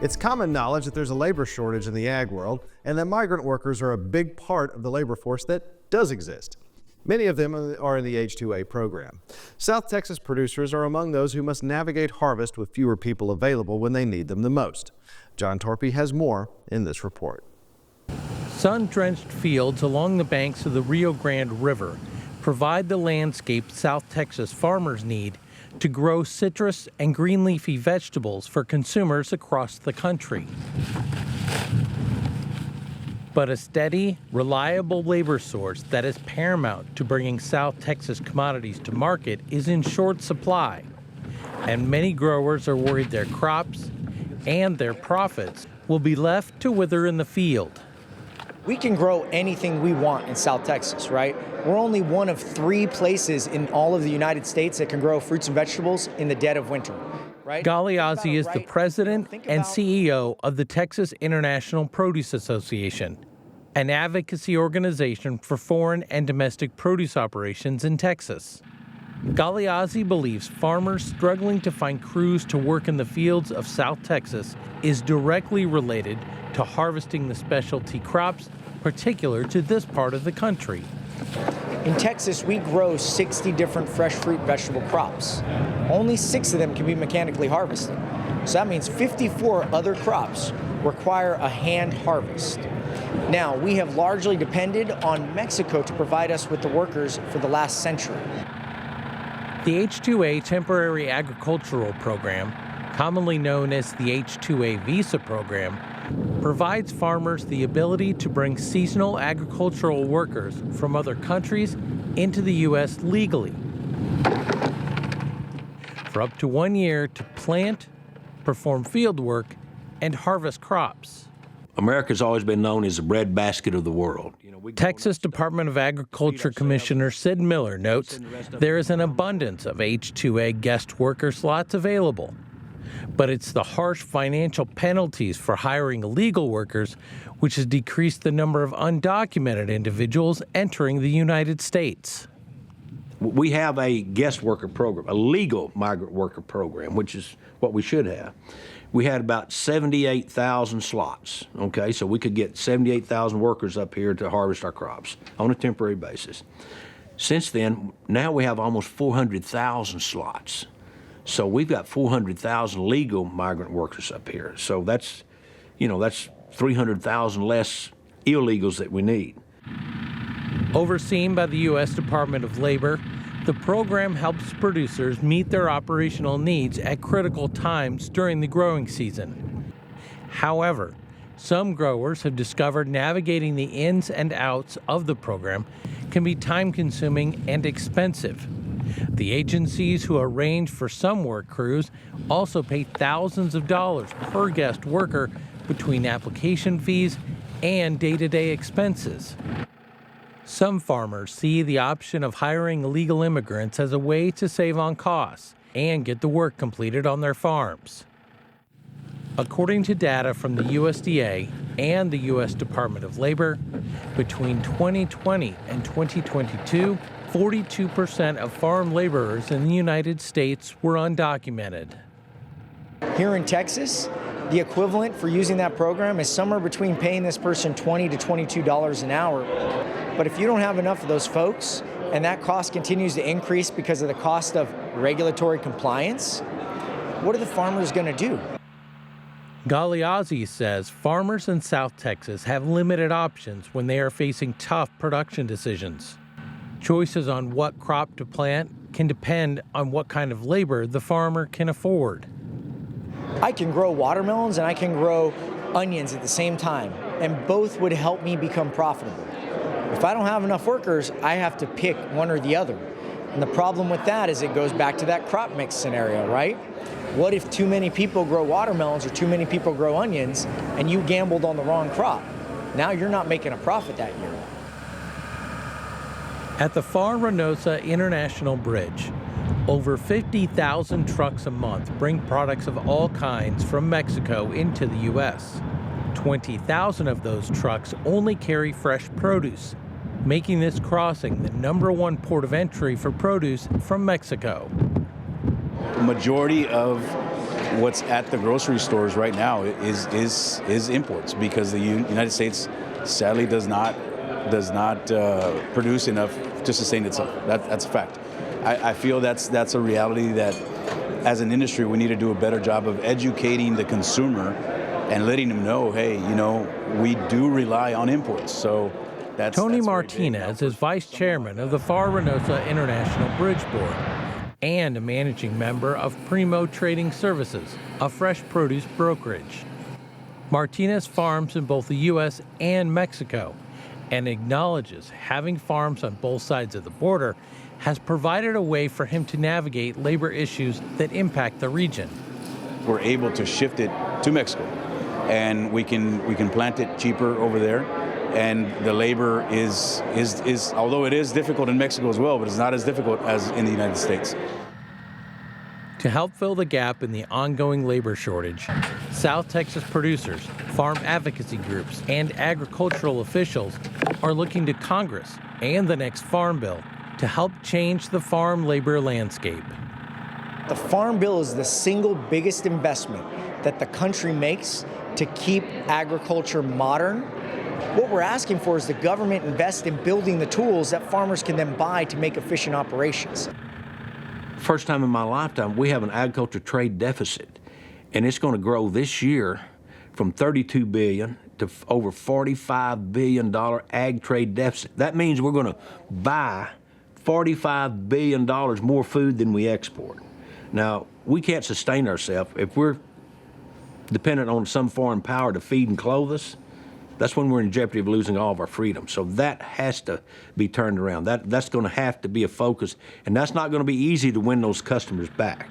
It's common knowledge that there's a labor shortage in the ag world and that migrant workers are a big part of the labor force that does exist. Many of them are in the H-2A program. South Texas producers are among those who must navigate harvest with fewer people available when they need them the most. John Torpy has more in this report. Sun-drenched fields along the banks of the Rio Grande River provide the landscape South Texas farmers need to grow citrus and green leafy vegetables for consumers across the country. But a steady, reliable labor source that is paramount to bringing South Texas commodities to market is in short supply. And many growers are worried their crops and their profits will be left to wither in the field. We can grow anything we want in South Texas, right? We're only one of 3 places in all of the United States that can grow fruits and vegetables in the dead of winter, right? Galeazzi is the president and CEO of the Texas International Produce Association, an advocacy organization for foreign and domestic produce operations in Texas. Galeazzi believes farmers struggling to find crews to work in the fields of South Texas is directly related to harvesting the specialty crops particular to this part of the country. In Texas, we grow 60 different fresh fruit vegetable crops. Only 6 of them can be mechanically harvested. So that means 54 other crops require a hand harvest. Now, we have largely depended on Mexico to provide us with the workers for the last century. The H-2A Temporary Agricultural Program, commonly known as the H-2A Visa Program, provides farmers the ability to bring seasonal agricultural workers from other countries into the U.S. legally for up to 1 year to plant, perform field work, and harvest crops. America's always been known as the breadbasket of the world. Texas Department of Agriculture Commissioner Sid Miller notes there is an abundance of H-2A guest worker slots available. But it's the harsh financial penalties for hiring illegal workers which has decreased the number of undocumented individuals entering the United States. We have a guest worker program, a legal migrant worker program, which is what we should have. We had about 78,000 slots, okay? So we could get 78,000 workers up here to harvest our crops on a temporary basis. Since then, now we have almost 400,000 slots. So we've got 400,000 legal migrant workers up here. So that's 300,000 less illegals that we need. Overseen by the U.S. Department of Labor, the program helps producers meet their operational needs at critical times during the growing season. However, some growers have discovered navigating the ins and outs of the program can be time-consuming and expensive. The agencies who arrange for some work crews also pay thousands of dollars per guest worker between application fees and day-to-day expenses. Some farmers see the option of hiring illegal immigrants as a way to save on costs and get the work completed on their farms. According to data from the USDA and the U.S. Department of Labor, between 2020 and 2022, 42% of farm laborers in the United States were undocumented. Here in Texas, the equivalent for using that program is somewhere between paying this person $20 to $22 an hour. But if you don't have enough of those folks, and that cost continues to increase because of the cost of regulatory compliance, what are the farmers going to do? Galeazzi says farmers in South Texas have limited options when they are facing tough production decisions. Choices on what crop to plant can depend on what kind of labor the farmer can afford. I can grow watermelons and I can grow onions at the same time, and both would help me become profitable. If I don't have enough workers, I have to pick one or the other. And the problem with that is it goes back to that crop mix scenario, right? What if too many people grow watermelons or too many people grow onions and you gambled on the wrong crop? Now you're not making a profit that year. At the Far Reynosa International Bridge, over 50,000 trucks a month bring products of all kinds from Mexico into the U.S. 20,000 of those trucks only carry fresh produce, making this crossing the #1 port of entry for produce from Mexico. The majority of what's at the grocery stores right now is imports, because the United States sadly does not produce enough to sustain itself. That's a fact. I feel that's a reality that as an industry we need to do a better job of educating the consumer and letting them know, hey, we do rely on imports. So that's Tony very big. Martinez is vice chairman of the Far Reynosa International Bridge Board and a managing member of Primo Trading Services, a fresh produce brokerage. Martinez farms in both the U.S. and Mexico and acknowledges having farms on both sides of the border has provided a way for him to navigate labor issues that impact the region. We're able to shift it to Mexico, and we can plant it cheaper over there. And the labor is although it is difficult in Mexico as well, but it's not as difficult as in the United States. To help fill the gap in the ongoing labor shortage, South Texas producers, farm advocacy groups, and agricultural officials are looking to Congress and the next Farm Bill to help change the farm labor landscape. The Farm Bill is the single biggest investment that the country makes to keep agriculture modern. What we're asking for is the government invest in building the tools that farmers can then buy to make efficient operations. First time in my lifetime, we have an agriculture trade deficit, and it's going to grow this year from $32 billion to over $45 billion ag trade deficit. That means we're going to buy $45 billion more food than we export. Now, we can't sustain ourselves. If we're dependent on some foreign power to feed and clothe us, that's when we're in jeopardy of losing all of our freedom. So that has to be turned around. That's going to have to be a focus, and that's not going to be easy to win those customers back.